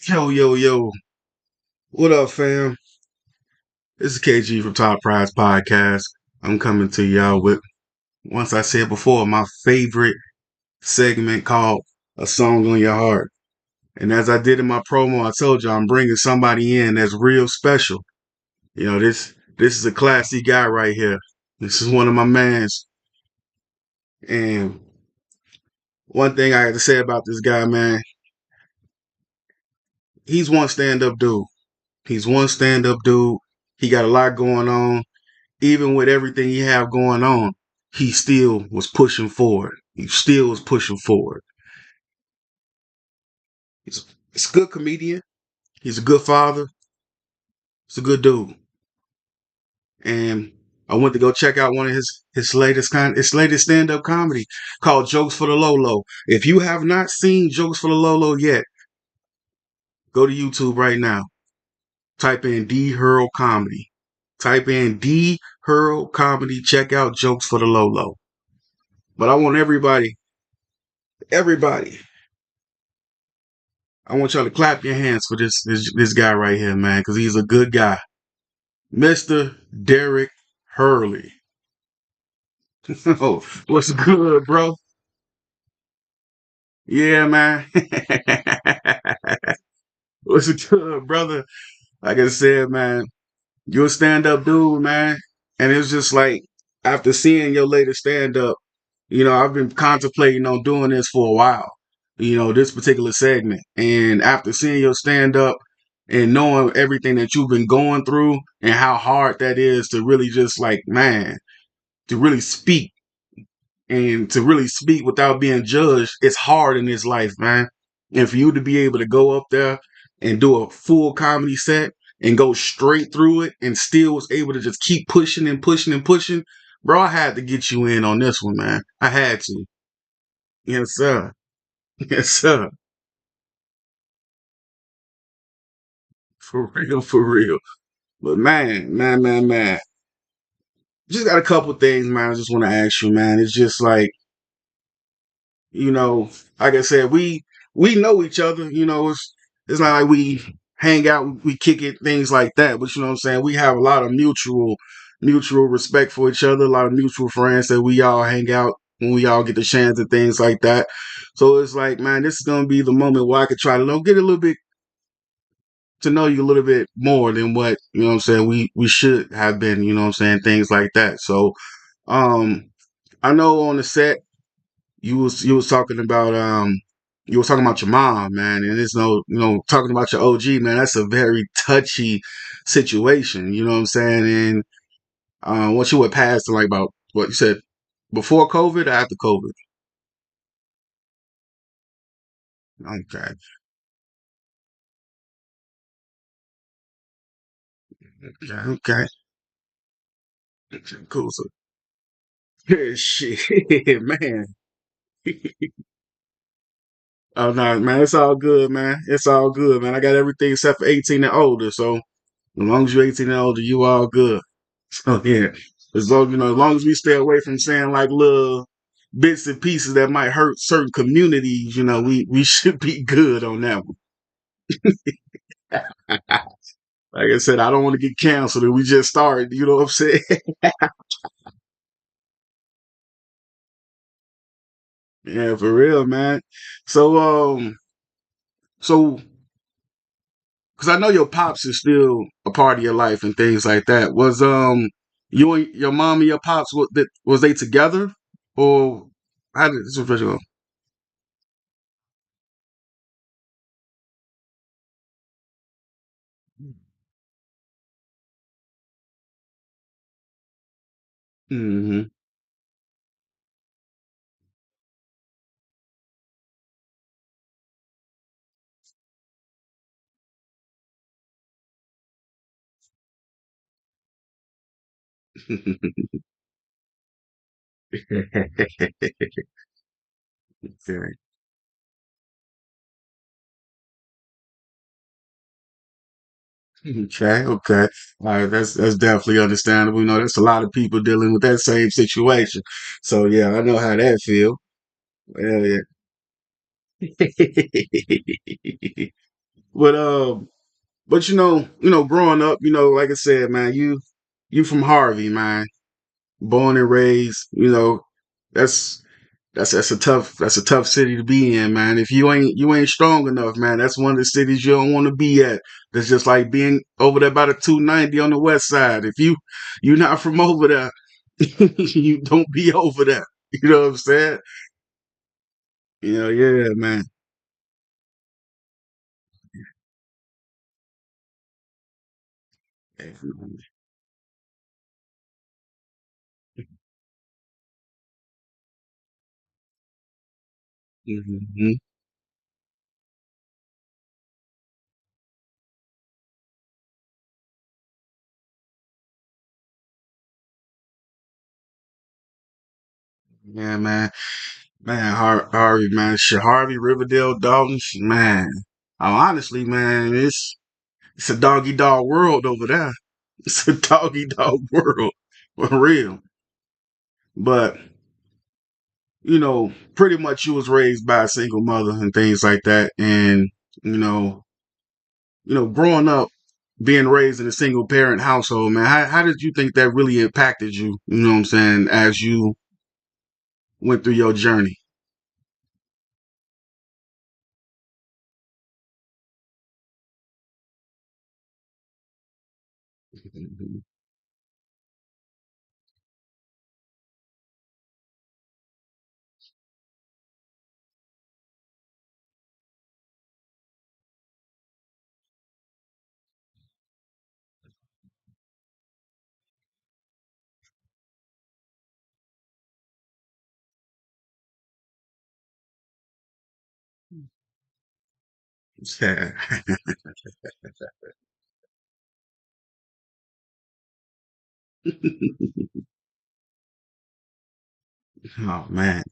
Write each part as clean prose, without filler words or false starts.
Yo, yo, yo. What up, fam? This is KG from Top Prize Podcast. I'm coming to y'all with, once I said before, my favorite segment called A Song on Your Heart. And as I did in my promo, I told you I'm bringing somebody in that's real special. This is a classy guy right here. This is one of my mans. And one thing I have to say about this guy, man, he's one stand-up dude. He's one stand-up dude. He got a lot going on. Even with everything he have going on, he still was pushing forward. He still was pushing forward. He's a good comedian. He's a good father. He's a good dude. And I went to go check out one of his latest stand up comedy called Jokes for the Lolo. If you have not seen Jokes for the Lolo yet, go to YouTube right now. Type in D Hurl Comedy. Type in D Hurl Comedy. Check out Jokes for the Lolo. But I want everybody, I want y'all to clap your hands for this guy right here, man, because he's a good guy. Mr. Derek Hurley. Oh, what's good, bro? Yeah, man. What's good, brother? Like I said, man, you're a stand-up dude, man. And it's just like after seeing your latest stand-up, I've been contemplating on doing this for a while, this particular segment. And after seeing your stand up and knowing everything that you've been going through and how hard that is to really just like, man, to really speak and to really speak without being judged, it's hard in this life, man. And for you to be able to go up there and do a full comedy set and go straight through it and still was able to just keep pushing and pushing and pushing, bro, I had to get you in on this one, man. I had to. Yes, sir. Yes, sir. For real, for real. But man. Just got a couple things, man. I just want to ask you, man. It's just like, you know, like I said, we know each other. It's not like we hang out, we kick it, things like that. But you know what I'm saying? We have a lot of mutual respect for each other, a lot of mutual friends that we all hang out when we all get the chance and things like that. So it's like, man, this is gonna be the moment where I could try to get a little bit to know you a little bit more than what, what I'm saying, we should have been, what I'm saying, things like that. So um I know on the set you was talking about you was talking about your mom, man, and there's no, talking about your OG, man, that's a very touchy situation, you know what I'm saying? And once you had passed in like about what you said before COVID or after COVID? Okay. Okay. Cool. So shit, man. Oh no, man, it's all good, man. It's all good, man. I got everything except for 18 and older. So as long as you're 18 and older, you all good. So yeah. As long as we stay away from saying like little bits and pieces that might hurt certain communities, we should be good on that one. Like I said, I don't want to get canceled and we just started, you know what I'm saying? Yeah, for real, man. So so because I know your pops is still a part of your life and things like that. Was you and your mom and your pops was they together or how did this first go? Hmm. Okay. Okay, okay. All right, that's definitely understandable. There's a lot of people dealing with that same situation. So yeah, I know how that feel. Yeah, yeah. But growing up, like I said, man, you from Harvey, man, born and raised. That's that's a tough city to be in, man. If you ain't strong enough, man, that's one of the cities you don't want to be at. That's just like being over there by the 290 on the west side. If you're not from over there, you don't be over there. You know what I'm saying? Yeah, man. Hmm. Yeah, man. Man, Harvey, man, shit, Harvey, Riverdale, Dalton, man. Honestly, man, it's a doggy dog world over there. It's a doggy dog world for real. But pretty much you was raised by a single mother and things like that, and you know, growing up, being raised in a single parent household, man. How did you think that really impacted you? You know what I'm saying? As you went through your journey. Yeah. Oh man.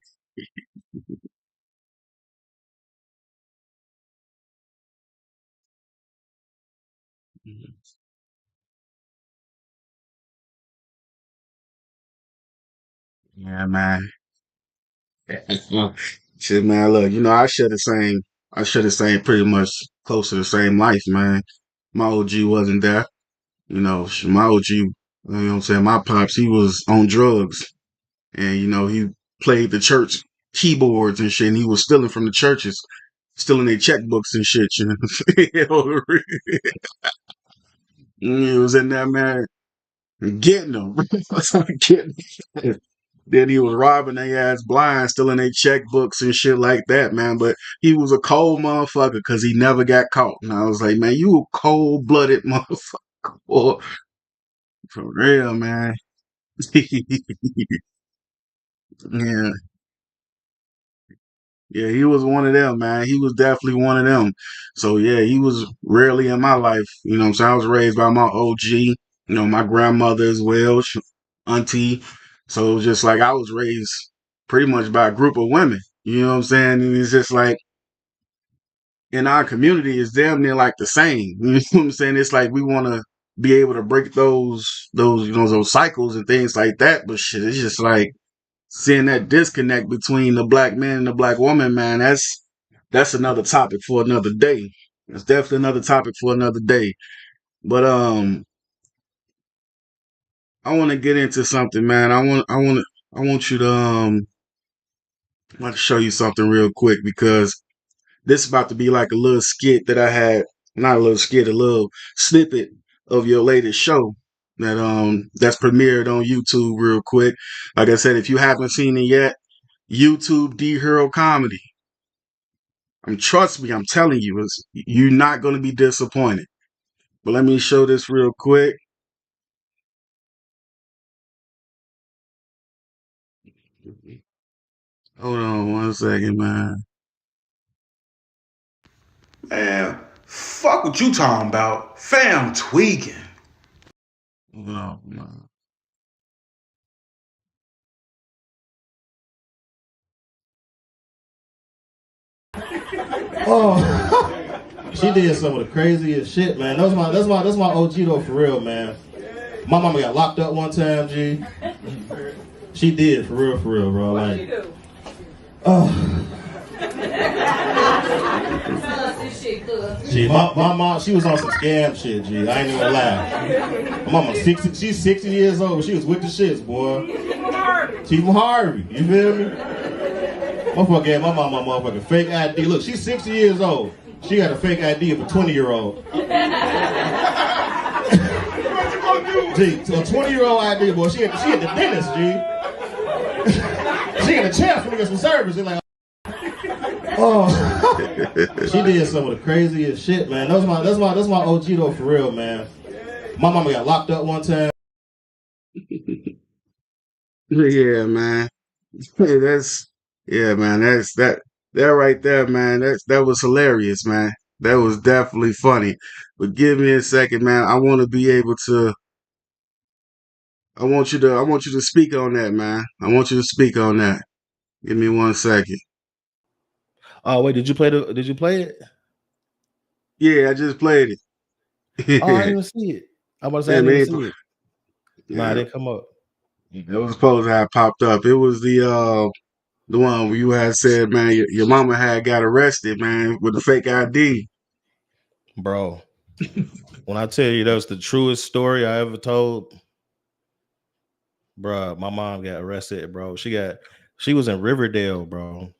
Yeah, man. Shit, man. Look, I share the same pretty much close to the same life, man. My OG wasn't there. My OG, you know what I'm saying? My pops, he was on drugs, and he played the church keyboards and shit, and he was stealing from the churches, stealing their checkbooks and shit. You know? He was in there, man, getting them. Getting 'em. Then he was robbing their ass blind, stealing their checkbooks and shit like that, man. But he was a cold motherfucker because he never got caught. And I was like, man, you a cold blooded motherfucker, boy. For real, man. Yeah. Yeah, he was one of them, man. He was definitely one of them. So yeah, he was rarely in my life. So I was raised by my OG, my grandmother as well, auntie. So it was just like I was raised pretty much by a group of women. You know what I'm saying? And it's just like in our community is damn near like the same. You know what I'm saying? It's like we want to be able to break those cycles and things like that. But shit, it's just like seeing that disconnect between the black man and the black woman, man. That's another topic for another day. It's definitely another topic for another day. But I want to get into something, man. I want you to I want to show you something real quick because this is about to be like a little skit that I had, not a little skit, a little snippet of your latest show that's premiered on YouTube real quick. Like I said, if you haven't seen it yet, YouTube D Hero Comedy. Trust me, I'm telling you, you're not going to be disappointed. But let me show this real quick. Hold on one second, man. Man, fuck what you talking about. Fam tweaking. Hold on, man. Oh, she did some of the craziest shit, man. That's my OG though, for real, man. My mama got locked up one time, G. She did, for real, bro. Like, oh, My mom, she was on some scam shit, G. I ain't even gonna lie. My mama, she's 60 years old. She was with the shits, boy. She's from Harvey. You feel me? Motherfucker gave my mama a motherfucking fake ID. Look, she's 60 years old. She got a fake ID of a 20-year-old. G, so a 20-year-old ID, boy. She at the dentist, G. She in the chair for to get some service. And like, oh, she did some of the craziest shit, man. That's my OG though, for real, man. My mama got locked up one time. Yeah, man. That's that right there, man. That was hilarious, man. That was definitely funny. But give me a second, man. I want to be able to. I want you to speak on that, man. I want you to speak on that. Give me 1 second. Oh wait, did you play it? Yeah, I just played Oh, I didn't it. even see it. I'm about to say Yeah, I didn't even man. see it. Nah, it Yeah, didn't come up. it was supposed to have popped up. It was the one where you had said, man, your mama had got arrested, man, with a fake ID. Bro, when I tell you that was the truest story I ever told, bro, my mom got arrested, bro. She was in Riverdale, bro.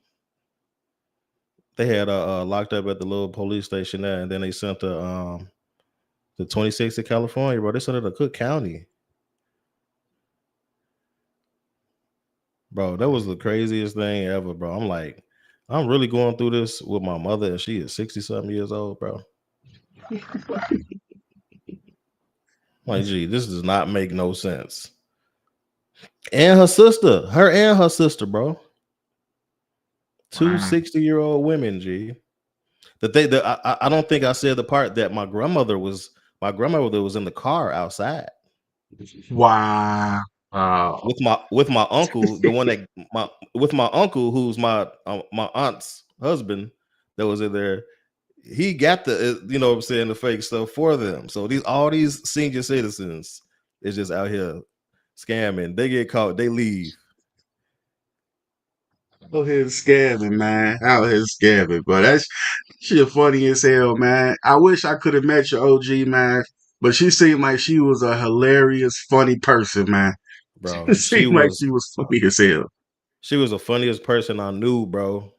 They had locked up at the little police station there, and then they sent the 26th to California, bro. They sent her to Cook County. Bro, that was the craziest thing ever, bro. I'm like, I'm really going through this with my mother, and she is 60-something years old, bro. Like, gee, this does not make no sense. And her sister, bro. Two 60-year-old women, G. I don't think I said the part that my grandmother was in the car outside. Wow. With my uncle, the one that with my uncle who's my aunt's husband that was in there. He got the you know what I'm saying, the fake stuff for them. So all these senior citizens is just out here scamming. They get caught, they leave. Out here scamming, man. Out here scamming, but that's shit funny as hell, man. I wish I could have met your OG, man. But she seemed like she was a hilarious, funny person, man. Bro, It seemed like she was funny as hell. She was the funniest person I knew, bro.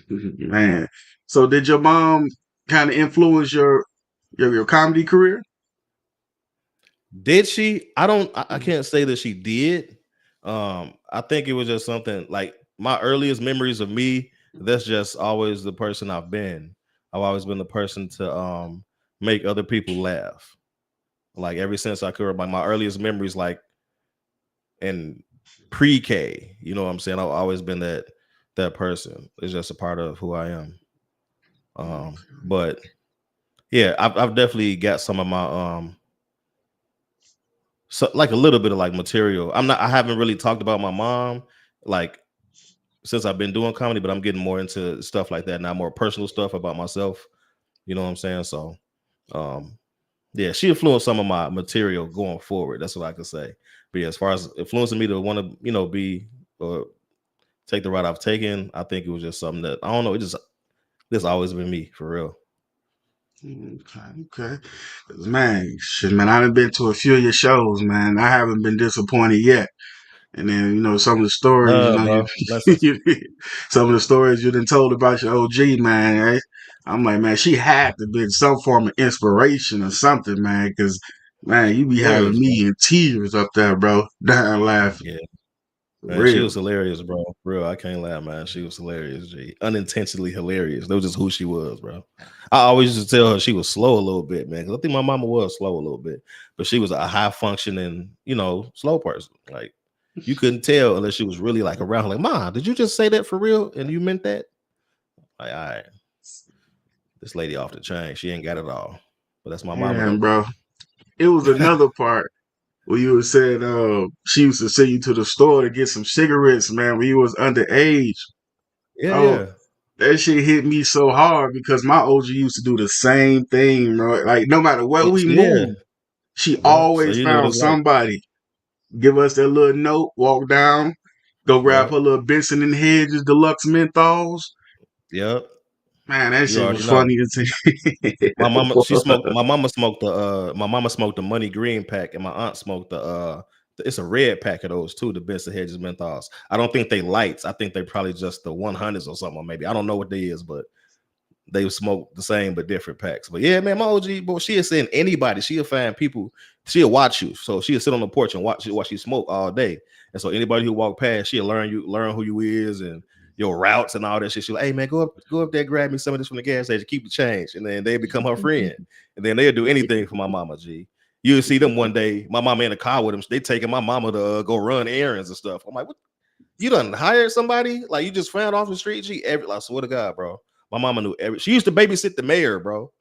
Man. So did your mom kind of influence your comedy career? Did she? I can't say that she did. I think it was just something like my earliest memories of me, that's just always the person I've been. I've always been the person to make other people laugh. Like ever since I could remember, my earliest memories, like in pre-K, you know what I'm saying? I've always been that person. It's just a part of who I am. But yeah, I've definitely got some of my so like a little bit of like material. I haven't really talked about my mom like since I've been doing comedy, but I'm getting more into stuff like that now, more personal stuff about myself. You know what I'm saying? So yeah, she influenced some of my material going forward. That's what I can say. But yeah, as far as influencing me to want to, be or take the route I've taken, I think it was just something that I don't know. This always been me for real. Okay. Man, shit, man, I done been to a few of your shows, man. I haven't been disappointed yet. And then, some of the stories, some of the stories you done told about your OG, man. Right? I'm like, man, she had to be some form of inspiration or something, man. Because, man, you be having me in tears up there, bro, dying laughing. Yeah. Man, she was hilarious, bro. Real, I can't lie, man. She was hilarious, G. Unintentionally hilarious. That was just who she was, bro. I always used to tell her she was slow a little bit, man. Because I think my mama was slow a little bit, but she was a high functioning, slow person. Like you couldn't tell unless she was really like around. Like, Mom, did you just say that for real? And you meant that? Like, all right, this lady off the chain. She ain't got it all. But that's my mama, bro. It was another part. Well, you said she used to send you to the store to get some cigarettes, man, when you was underage. Yeah. That shit hit me so hard because my OG used to do the same thing, bro. Like no matter where we moved, she always found somebody. Give us that little note, walk down, go grab her little Benson and Hedges deluxe menthols. Yep. Man, that You shit was already know. funny as My hell. mama, she smoked. My mama smoked the Money Green pack, and my aunt smoked it's a red pack of those too, the Benson Hedges menthols. I don't think they lights. I think they probably just the 100s or something, or maybe I don't know what they is, but they smoke the same but different packs. But yeah, man, my OG, boy, she'll send anybody. She'll find people. She'll watch you. So she'll sit on the porch and watch you smoke all day. And so anybody who walk past, she'll learn who you is and your routes and all that shit. She'll like, hey man, go up there, grab me some of this from the gas station, keep the change. And then they become her friend. And then they'll do anything for my mama, G. You'll see them one day. My mama in the car with them. They taking my mama to go run errands and stuff. I'm like, what? You done hired somebody? Like you just found off the street? G, I swear to God, bro. My mama knew she used to babysit the mayor, bro.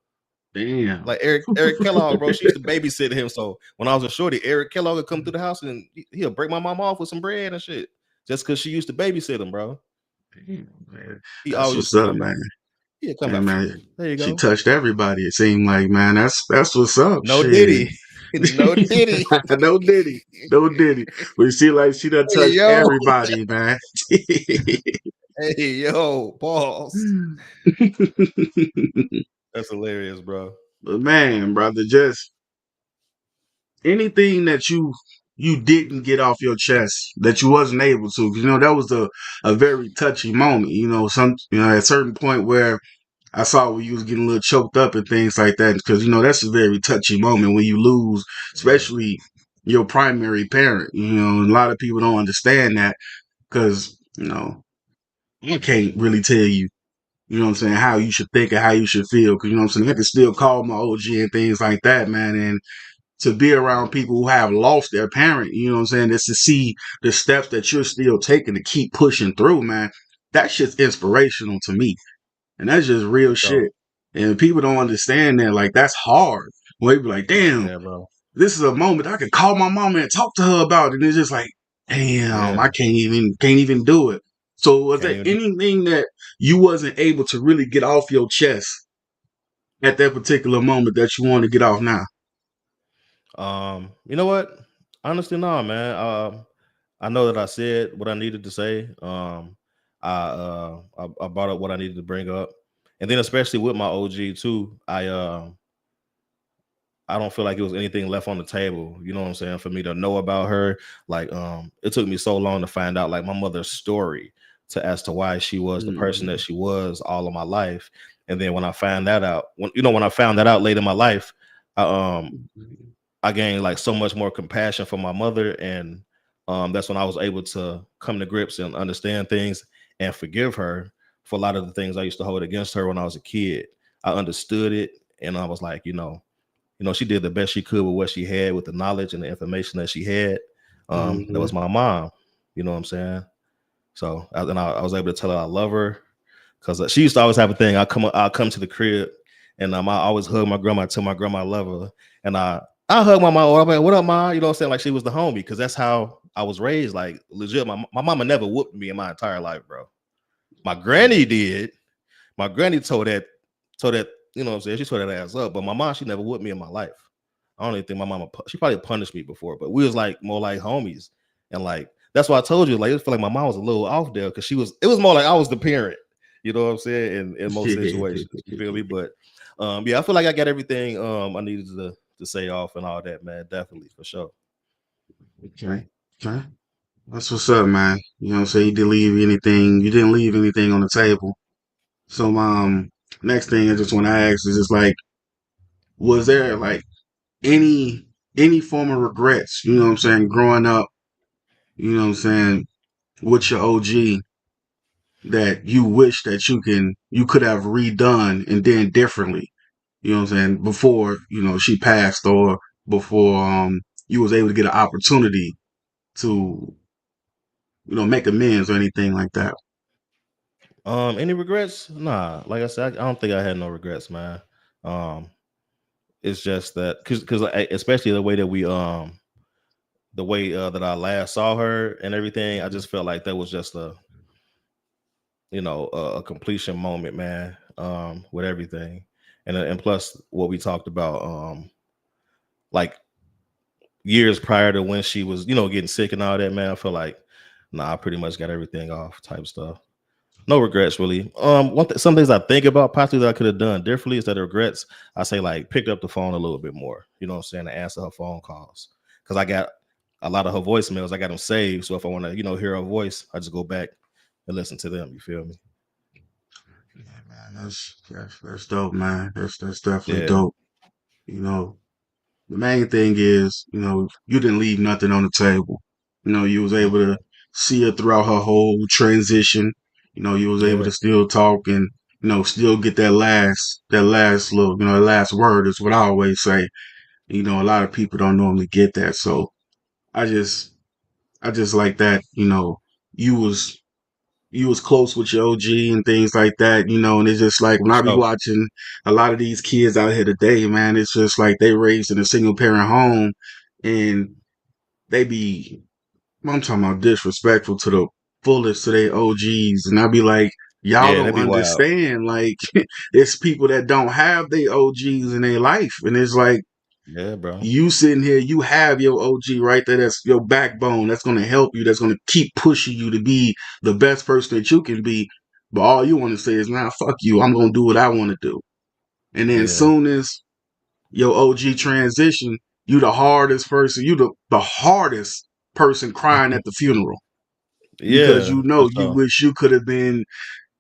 Damn. Like Eric Kellogg, bro. She used to babysit him. So when I was a shorty, Eric Kellogg would come through the house and he'll break my mom off with some bread and shit. Just because she used to babysit him, bro. Damn, man. He That's always used what's to up, come. man. He'll come Yeah, back. man. There you She go. touched everybody. It seemed like, man. That's what's up. No Shit. Diddy. No Diddy. No Diddy. No Diddy. But you see, like she done Hey, touched yo. everybody, man. Hey, yo, pause. That's hilarious, bro. But man, brother, just anything that you didn't get off your chest that you wasn't able to, you know, that was a very touchy moment. You know, at a certain point where I saw where you was getting a little choked up and things like that, because you know that's a very touchy moment when you lose, especially your primary parent. You know, a lot of people don't understand that because you know I can't really tell you. You know what I'm saying? How you should think and how you should feel. Because, you know what I'm saying? I can still call my OG and things like that, man. And to be around people who have lost their parent, you know what I'm saying? Just to see the steps that you're still taking to keep pushing through, man. That shit's inspirational to me. And that's just real shit. And people don't understand that. Like, that's hard. When they be like, damn, Yeah, bro. this is a moment I could call my mama and talk to her about it. And it's just like, damn, Yeah. I can't even do it. So was there anything that you wasn't able to really get off your chest at that particular moment that you want to get off now? You know what? Honestly, no, man. I know that I said what I needed to say. I brought up what I needed to bring up, and then especially with my OG too. I don't feel like it was anything left on the table. You know what I'm saying? For me to know about her, like it took me so long to find out like my mother's story as to why she was the person that she was all of my life. And then when I found that out, when I found that out late in my life, I gained like so much more compassion for my mother, and that's when I was able to come to grips and understand things and forgive her for a lot of the things I used to hold against her when I was a kid. I understood it, and I was like, she did the best she could with what she had, with the knowledge and the information that she had. That was my mom. You know what I'm saying? So I was able to tell her I love her, because she used to always have a thing. I'll come to the crib, and I always hug my grandma, tell my grandma I love her, and I hug my mom. I'm like, what up, ma? You know what I'm saying? Like she was the homie, because that's how I was raised. Like legit, my mama never whooped me in my entire life, bro. My granny did. My granny told that, you know what I'm saying? She tore that ass up. But my mom, she never whooped me in my life. I don't even think my mama, she probably punished me before, but we was like more like homies. And like, that's why I told you, like, it feel like my mom was a little off there, because it was more like I was the parent. You know what I'm saying? In most situations, you feel me? But yeah, I feel like I got everything I needed to say off and all that, man. Definitely, for sure. Okay. That's what's up, man. You know what I'm saying? You didn't leave anything on the table. So next thing I just want to ask is just like, was there like any form of regrets, you know what I'm saying, growing up, you know what I'm saying, with your OG, that you wish that you could have redone and done differently, you know what I'm saying, before, she passed, or before you was able to get an opportunity to, make amends or anything like that? Any regrets? Nah. Like I said, I don't think I had no regrets, man. It's just that because especially the way that that I last saw her and everything, I just felt like that was just a completion moment, man. With everything, and plus what we talked about, like years prior to when she was, getting sick and all that, man. I feel like, nah, I pretty much got everything off, type stuff. No regrets, really. Some things I think about possibly that I could have done differently instead of regrets. I say like picked up the phone a little bit more. You know what I'm saying? To answer her phone calls because I got a lot of her voicemails. I got them saved, so if I want to, hear her voice, I just go back and listen to them. You feel me? Yeah, man, that's dope, man. That's definitely Yeah. dope. You know, the main thing is, you didn't leave nothing on the table. You was able to see her throughout her whole transition. You was able Yeah. to still talk and, still get that last little, that last word is what I always say. A lot of people don't normally get that. So I just, I just like that, you was, you was close with your OG and things like that, and it's just like when I be So watching a lot of these kids out here today, man, it's just like they raised in a single parent home and they be, I'm talking about disrespectful to the fullest to their OGs. And I be like, y'all yeah, don't that'd be wild. understand. Like, it's people that don't have their OGs in their life. And it's like, Yeah, bro. you sitting here, you have your OG right there. That's your backbone. That's going to help you. That's going to keep pushing you to be the best person that you can be. But all you want to say is, nah, fuck you. I'm going to do what I want to do. And then as Yeah. soon as your OG transition, you the hardest person. You the hardest person crying at the funeral because Yeah, for you sure. wish you could have been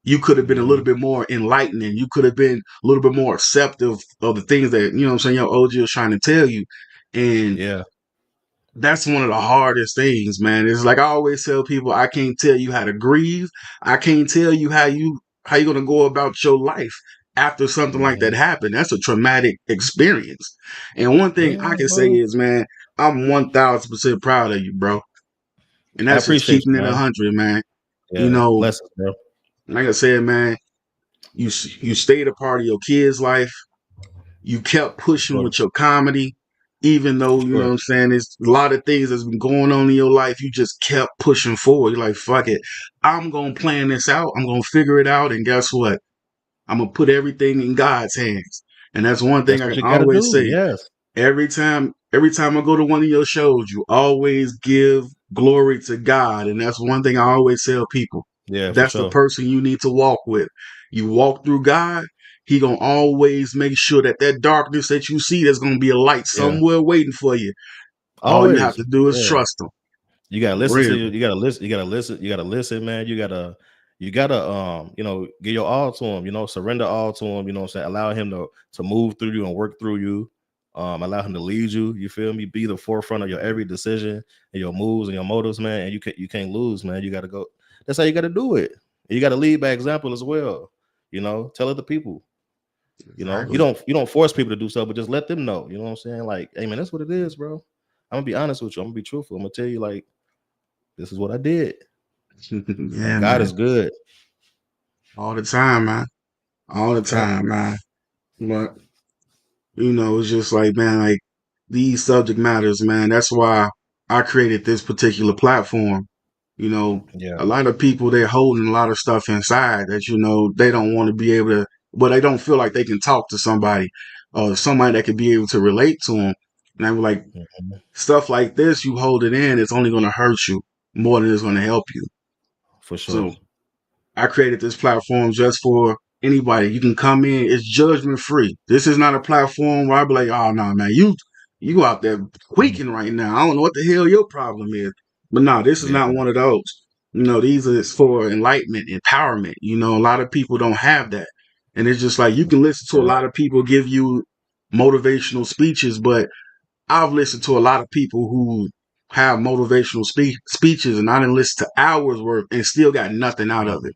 a little Mhm. bit more enlightening. You could have been a little bit more acceptive of the things that, what I'm saying, your OG was trying to tell you. And Yeah. that's one of the hardest things, man. It's like I always tell people, I can't tell you how to grieve. I can't tell you how you're gonna go about your life after something like that Mhm. happened. That's a traumatic experience. And one thing Yeah, I can say bro. is, man, I'm 1,000% proud of you, bro. And I that's just appreciate keeping you, it man. 100, man. You Yeah, know, blessings, bro. like I said, man, you stayed a part of your kid's life. You kept For pushing sure. with your comedy, even though, For sure. what I'm saying, there's a lot of things that's been going on in your life. You just kept pushing forward. You're like, fuck it. I'm going to plan this out. I'm going to figure it out. And guess what? I'm going to put everything in God's hands. And that's one thing That's I what can you gotta always do. say. Yes. Every time I go to one of your shows, you always give glory to God. And that's one thing I always tell people. Yeah, for That's the sure. person you need to walk with. You walk through God, he gonna always make sure that darkness that you see, there's gonna be a light Yeah. somewhere waiting for you. All you have Always. to do is Yeah. trust him. You gotta For listen to real. you. You gotta listen. You gotta listen. You gotta listen, man. You gotta give your all to him, surrender all to him, what I'm saying? Allow him to move through you and work through you. Allow him to lead you. You feel me? Be the forefront of your every decision and your moves and your motives, man. And you can't lose, man. You gotta go. That's how you gotta do it. And you gotta lead by example as well. Tell other people. You Exactly. don't force people to do so, but just let them know. You know what I'm saying? Like, hey man, that's what it is, bro. I'm gonna be honest with you. I'm gonna be truthful. I'm gonna tell you, like, this is what I did. Yeah, And God man. is good. All the time, man. All the Yep. time, man. But it's just like, man, like these subject matters, man. That's why I created this particular platform. You know, Yeah. a lot of people, they're holding a lot of stuff inside that, they don't want to be able to, but they don't feel like they can talk to somebody or somebody that can be able to relate to them. And I'm like, Mhm. stuff like this, you hold it in, it's only going to hurt you more than it's going to help you. For sure. So I created this platform just for anybody. You can come in. It's judgment free. This is not a platform where I be like, oh no, man, you out there Mhm. tweaking right now. I don't know what the hell your problem is. But no, this is Yeah. not one of those. These are for enlightenment, empowerment. A lot of people don't have that. And it's just like you can listen to a Yeah. lot of people give you motivational speeches, but I've listened to a lot of people who have motivational speeches and I didn't listen to hours worth and still got nothing out of it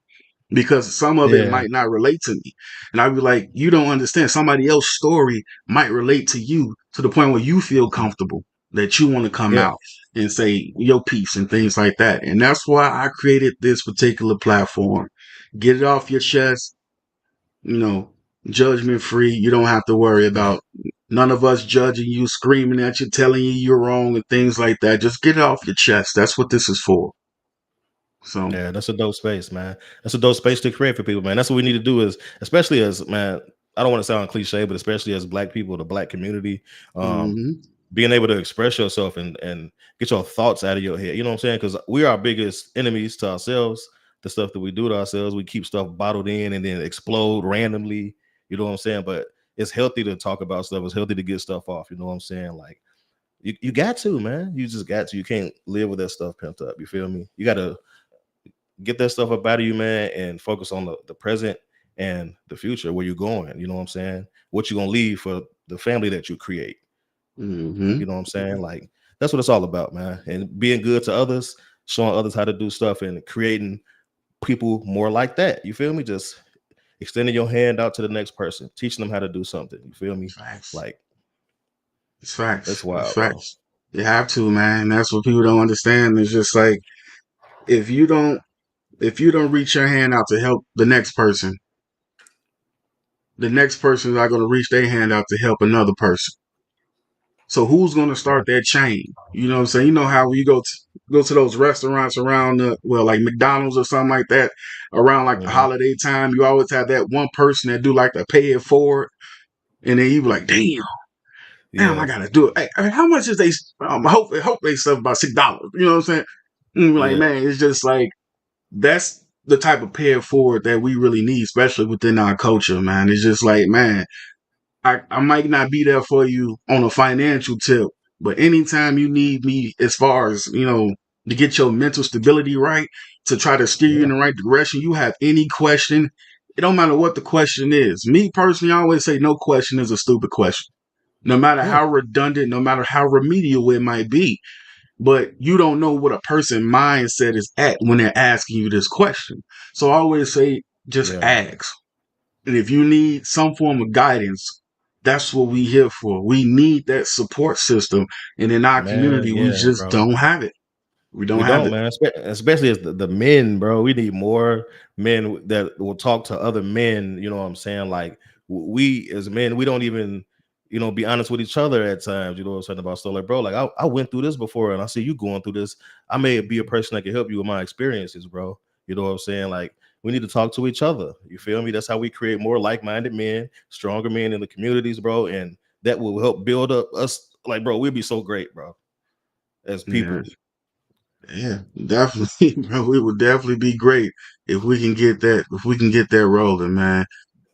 because some of it Yeah. might not relate to me. And I'd be like, you don't understand. Somebody else's story might relate to you to the point where you feel Mhm. comfortable that you want to come Yeah. out and say your piece and things like that. And that's why I created this particular platform. Get it off your chest, you know, judgment free. You don't have to worry about none of us judging you, screaming at you, telling you you're wrong and things like that. Just get it off your chest. That's what this is for. So, Yeah, that's a dope space, man. That's a dope space to create for people, man. That's what we need to do is, especially as, man, I don't want to sound cliche, but especially as black people, the black community, um, mhm. being able to express yourself and get your thoughts out of your head. You know what I'm saying? Because we are our biggest enemies to ourselves. the stuff that we do to ourselves. We keep stuff bottled in and then explode randomly. You know what I'm saying? But it's healthy to talk about stuff. It's healthy to get stuff off. You know what I'm saying? Like you got to, man. You just got to. You can't live with that stuff pent up. You feel me? You got to get that stuff up out of you, man, and focus on the present and the future, where you're going. You know what I'm saying? What you're gonna leave for the family that you create. Mm-hmm. You know what I'm saying? Like that's what it's all about, man. And being good to others, showing others how to do stuff, and creating people more like that. You feel me? Just extending your hand out to the next person, teaching them how to do something. You feel me? Facts. Like It's facts. that's wild. It's facts. You have to, man. That's what people don't understand. It's just like if you don't reach your hand out to help the next person is not going to reach their hand out to help another person. So who's going to start that chain? You know what I'm saying? You know how we go to those restaurants around like McDonald's or something like that around like the holiday time. You always have that one person that do like the pay it forward, and then you be like, damn, I gotta do it. Hey, how much is they? I hope they sell about $6. You know what I'm saying? And like, man, it's just like that's the type of pay it forward that we really need, especially within our culture, man. It's just like, man, I might not be there for you on a financial tip, but anytime you need me as far as, to get your mental stability right, to try to steer you in the right direction, you have any question, it don't matter what the question is. Me personally, I always say no question is a stupid question. No matter how redundant, no matter how remedial it might be. But you don't know what a person's mindset is at when they're asking you this question. So I always say, just ask. And if you need some form of guidance, that's what we here for. We need that support system. And in our community, we just don't have it. We don't have it. Man. Especially as the men, bro. We need more men that will talk to other men. You know what I'm saying? Like we as men, we don't even, be honest with each other at times. You know what I'm saying about stuff like, bro, like I went through this before and I see you going through this. I may be a person that can help you with my experiences, bro. You know what I'm saying? Like we need to talk to each other. You feel me? That's how we create more like-minded men, stronger men in the communities, bro. And that will help build up us. Like, bro, we'll be so great, bro, as people. Yeah, definitely, bro. We would definitely be great if we can get that. If we can get that rolling, man.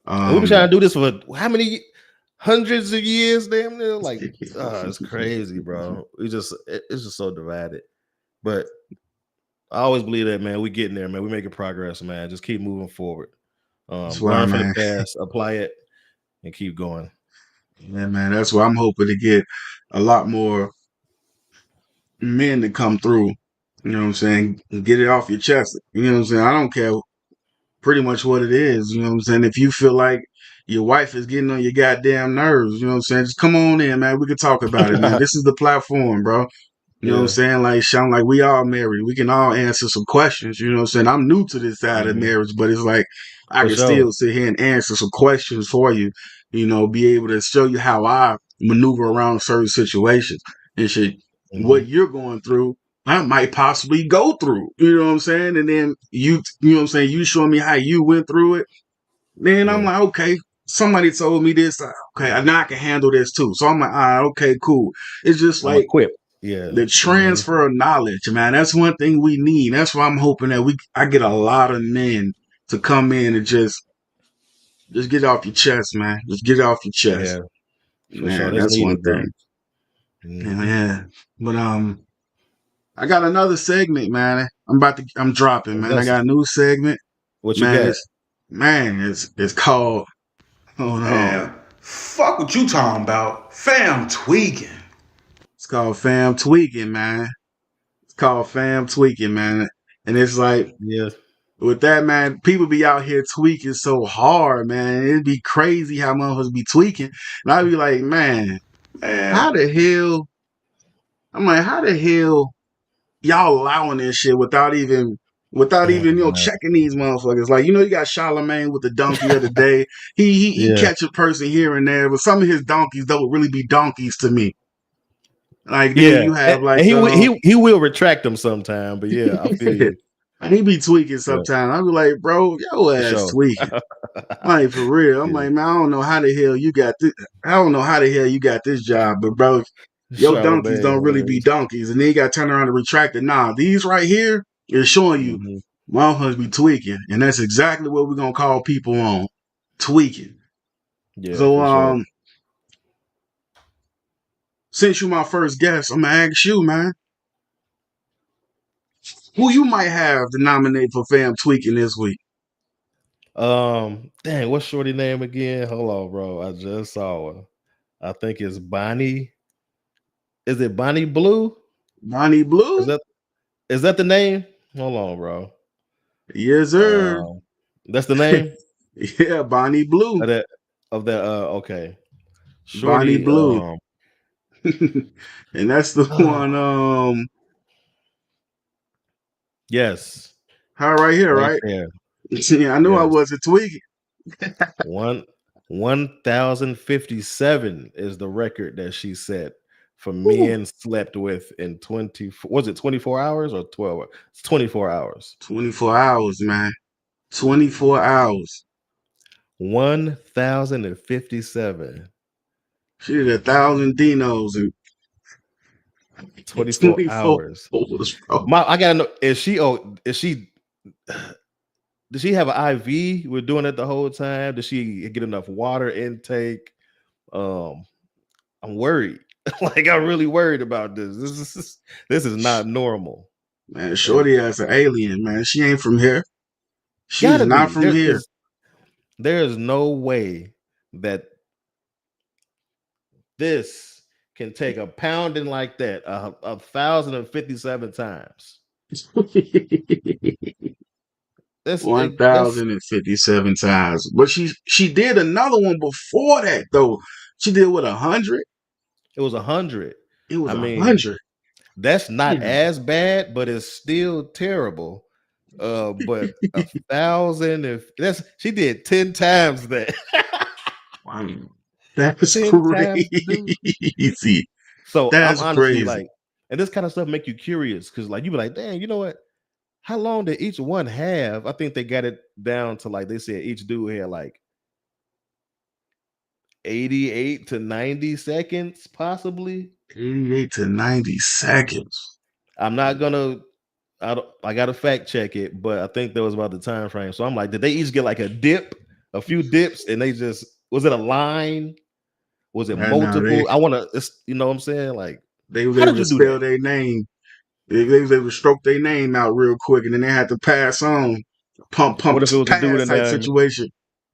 We've been trying to do this for how many hundreds of years? Damn near, like, it's crazy, bro. It's just so divided. But I always believe that, man. We getting there, man. We making progress, man. Just keep moving forward. Learn from the past, apply it, and keep going. Yeah, man. That's why I'm hoping to get a lot more men to come through. You know what I'm saying? Get it off your chest. You know what I'm saying? I don't care pretty much what it is. You know what I'm saying? If you feel like your wife is getting on your goddamn nerves, you know what I'm saying? Just come on in, man. We can talk about it, man. This is the platform, bro. You know what I'm saying? Like, Sean, like we all married. We can all answer some questions. You know what I'm saying? I'm new to this side of marriage, but it's like I can still sit here and answer some questions for you. Be able to show you how I maneuver around certain situations and shit. What you're going through, I might possibly go through. You know what I'm saying? And then you know what I'm saying? You show me how you went through it. Then I'm like, okay, somebody told me this. Okay, now I can handle this too. So I'm like, all right, okay, cool. It's just like equipped. Yeah, the transfer of knowledge, man. That's one thing we need. That's why I'm hoping that I get a lot of men to come in and just get it off your chest, man. Just get it off your chest. Yeah, man, sure. that's one thing. Yeah, but I got another segment, man. I'm dropping, man. I got a new segment. What you got? It's called. Oh no! Fuck what you talking about, fam tweaking. It's called Fam Tweaking, man. It's called Fam Tweaking, man. And it's like, with that, man, people be out here tweaking so hard, man. It'd be crazy how motherfuckers be tweaking. And I'd be like, man, how the hell? I'm like, how the hell y'all allowing this shit without even checking these motherfuckers? Like, you got Charlemagne with the donkey of the day. He catch a person here and there, but some of his donkeys don't really be donkeys to me. Like, then you have like he will retract them sometime, but yeah, I feel you. He be tweaking sometimes. I be like, bro, yo ass tweaking. Like, for real. I'm like, man, I don't know how the hell you got this. I don't know how the hell you got this job, but bro, your donkeys don't really be donkeys, and then you got to turn around and retract it. Nah, these right here is showing you Motherfuckers be tweaking, and that's exactly what we're gonna call people on tweaking. Yeah, So for sure. since you my first guest, I'm gonna ask you, man, who you might have to nominate for fam tweaking this week. Dang, what's Shorty name again? Hold on, bro. I just saw her. I think it's Bonnie. Is it Bonnie Blue? Bonnie Blue? Is that the name? Hold on, bro. Yes, sir. That's the name? Yeah, Bonnie Blue. Okay. Bonnie Shorty, Blue. And that's the one, yes. her right here, right? There. Yeah, I knew I wasn't tweaking. 1,057 is the record that she set for men slept with in 24 hours or 12 hours? It's 24 hours. 24 hours, man. 24 hours. 1,057. She did 1,000 dinos in 24 hours. Bro. I gotta know, does she have an IV? We're doing it the whole time. Does she get enough water intake? I'm worried. Like, I'm really worried about this. This is not normal. Man, Shorty as an alien, man. She ain't from here. She's not from here. There is no way that this can take a pounding like that 1,057 times. 1,057 times. But she did another one before that, though. She did what, 100? It was 100. It was 100. That's not as bad, but it's still terrible. But 1,000, she did 10 times that. Wow. That's crazy. So that's I'm honestly crazy. like, and this kind of stuff make you curious because, like, you be like, dang, you know what? How long did each one have? I think they got it down to, like, they said each dude had like 88 to 90 seconds, possibly. 88 to 90 seconds. I'm not gonna. I gotta fact check it, but I think that was about the time frame. So I'm like, did they each get like a few dips, and they just, was it a line? Was it multiple? I want to, you know what I'm saying? Like, they was able to spell their name. They was able to stroke their name out real quick, and then they had to pass on. Pump, what if it was a dude in type situation?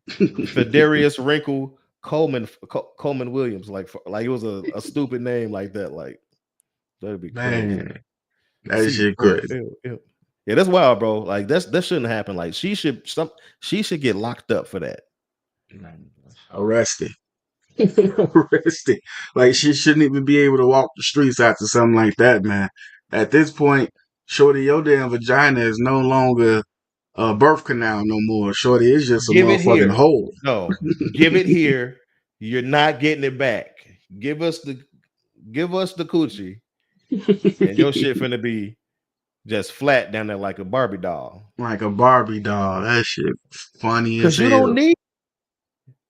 Fedarius Wrinkle Coleman Williams, like it was a stupid name like that. Like, that'd be crazy. Man, that shit crazy. Yeah, that's wild, bro. Like, that shouldn't happen. Like, she should get locked up for that. Arrested. Like, she shouldn't even be able to walk the streets after something like that, man. At this point, Shorty, your damn vagina is no longer a birth canal no more. Shorty, it's just a motherfucking hole. No, give it here. You're not getting it back. Give us the coochie, and your shit finna be just flat down there like a Barbie doll. Like a Barbie doll. That shit funny as hell.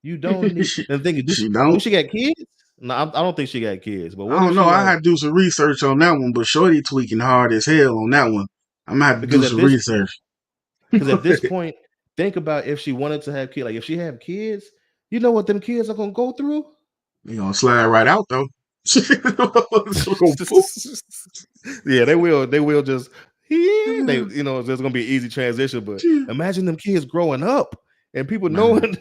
You don't need. The thing is, she got kids? No, I don't think she got kids. But I don't know. I had to do some research on that one. But Shorty tweaking hard as hell on that one. I'm gonna have to do some research. Because at this point, think about if she wanted to have kids. Like, if she have kids, you know what them kids are gonna go through? You gonna slide right out though. Yeah, they will. They will just. There's gonna be an easy transition. But imagine them kids growing up and people knowing.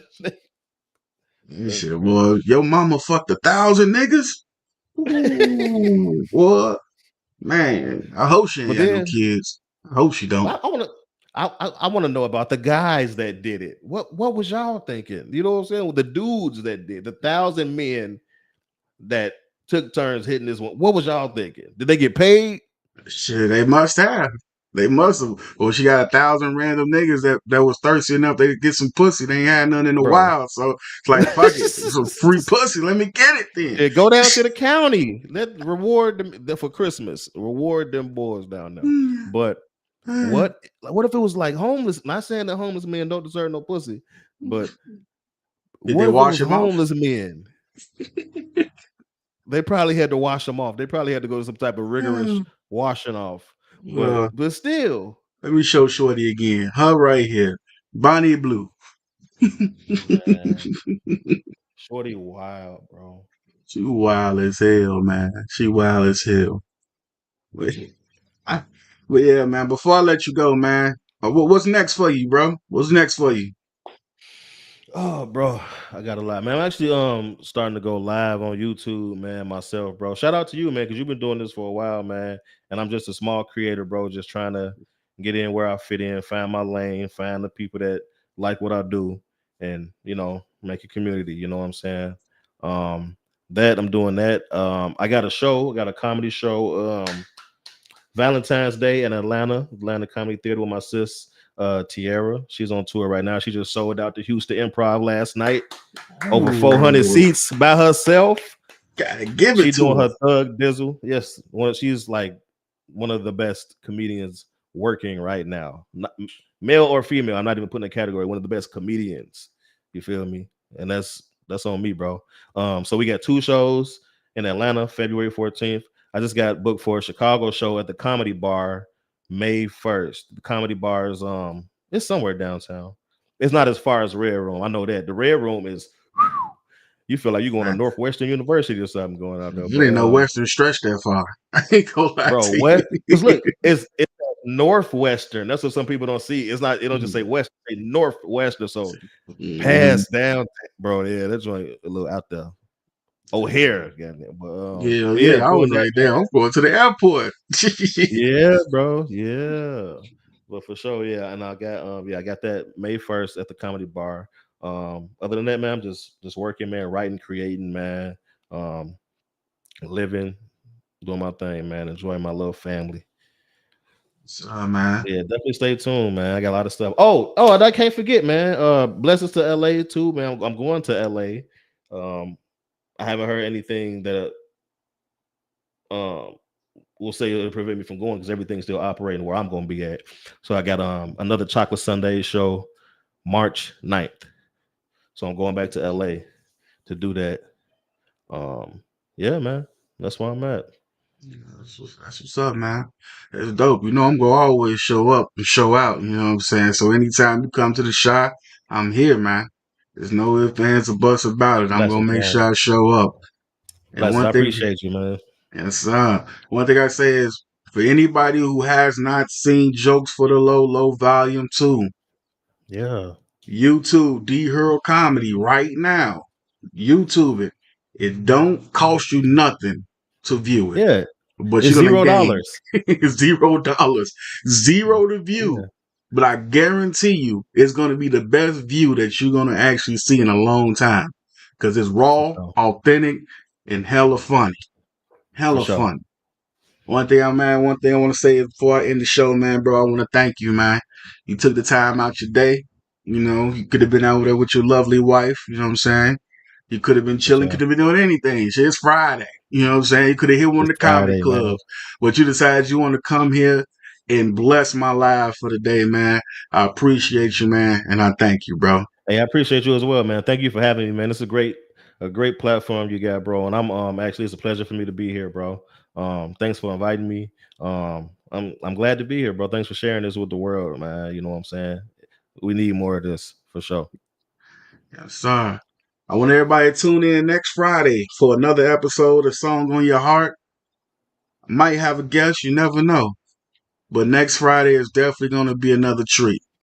Shit, boy, your mama fucked 1,000 niggas. Ooh, what? Man, I hope she ain't got no kids. I hope she don't. I want to know about the guys that did it. What was y'all thinking? You know what I'm saying? With the dudes that did, the 1,000 men that took turns hitting this one. What was y'all thinking? Did they get paid? Shit, they must have. They must have. Well, she got 1,000 random niggas that was thirsty enough they could get some pussy. They ain't had none in the wild. So it's like, fuck it. Some free pussy. Let me get it then. Yeah, go down to the county. Let reward them for Christmas. Reward them boys down there. But what if it was like homeless? Not saying that homeless men don't deserve no pussy, but did they wash them homeless men? They probably had to wash them off. They probably had to go to some type of rigorous washing off. But still, Let me show Shorty again. Her right here. Bonnie Blue. Man, Shorty wild, bro. She wild as hell, man. She wild as hell. But, I- but yeah, man, before I let you go, man, what's next for you, bro? What's next for you? Oh, bro, I got a lot, man. I'm actually starting to go live on YouTube, man, myself, bro. Shout out to you, man, because you've been doing this for a while, man. And I'm just a small creator, bro, just trying to get in where I fit in, find my lane, find the people that like what I do, and make a community. You know what I'm saying? That I'm doing that. I got a show, I got a comedy show. Valentine's Day in Atlanta Comedy Theater with my sis, Tiara. She's on tour right now. She just sold out the Houston Improv last night. Over 400 seats by herself. Gotta give She it to doing her. her thug dizzle. Yes, she's like one of the best comedians working right now. Male or female, I'm not even putting a category. One of the best comedians. You feel me? And that's on me, bro. So we got 2 shows in Atlanta, February 14th. I just got booked for a Chicago show at the Comedy Bar May 1st. The Comedy Bar is it's somewhere downtown. It's not as far as Red Room. I know that. The Red Room is you feel like you're going to Northwestern University or something going out there. You didn't know Western stretched that far. I ain't gonna lie Bro, to what? you. Because look, it's Northwestern. That's what some people don't see. It's not. It don't just say West. Say Northwestern. So pass down, bro. Yeah, that's like a little out there. O'Hare, Yeah, I was doing that, like, damn, I'm going to the airport. yeah, bro, yeah. But for sure, yeah. And I got I got that May 1st at the Comedy Bar. Other than that, man, I'm just working, man, writing, creating, man, living, doing my thing, man, enjoying my little family. Man. Yeah, definitely stay tuned, man. I got a lot of stuff. Oh, and I can't forget, man. Blessings to LA too, man. I'm going to LA. I haven't heard anything that will say it'll prevent me from going because everything's still operating where I'm going to be at. So I got another Chocolate Sunday show March 9th. So I'm going back to LA to do that. Yeah, man. That's where I'm at. Yeah, that's what's up, man. It's dope. I'm gonna always show up and show out. You know what I'm saying? So anytime you come to the shop, I'm here, man. There's no ifs, ands, or buts about it. I'm gonna Blessings, make man. sure I show up. And Blessings. one I thing, appreciate you, man. yes, one thing I say is for anybody who has not seen Jokes for the Low Volume 2, Yeah. YouTube D Hurl Comedy right now. YouTube it. It don't cost you nothing to view it. Yeah. But It's you're gonna gain $0. $0. Zero to view. Yeah. But I guarantee you it's gonna be the best view that you're gonna actually see in a long time. Cause it's For raw, sure. authentic, and hella funny. For Hella sure. funny. One thing I want to say before I end the show, man, bro, I want to thank you, man. You took the time out your day. You could have been out there with your lovely wife. You know what I'm saying? You could have been For chilling, sure. could have been doing anything. Shit, it's Friday. You know what I'm saying? You could have hit one of It's the comedy Friday, man. clubs. But you decided you want to come here and bless my life for the day, man. I appreciate you, man. And I thank you, bro. Hey, I appreciate you as well, man. Thank you for having me, man. It's a great platform you got, bro. And I'm actually it's a pleasure for me to be here, bro. Thanks for inviting me. I'm glad to be here, bro. Thanks for sharing this with the world, man. You know what I'm saying? We need more of this for sure. Yes, sir. I want everybody to tune in next Friday for another episode of Song on Your Heart. I might have a guest, you never know. But next Friday is definitely going to be another treat.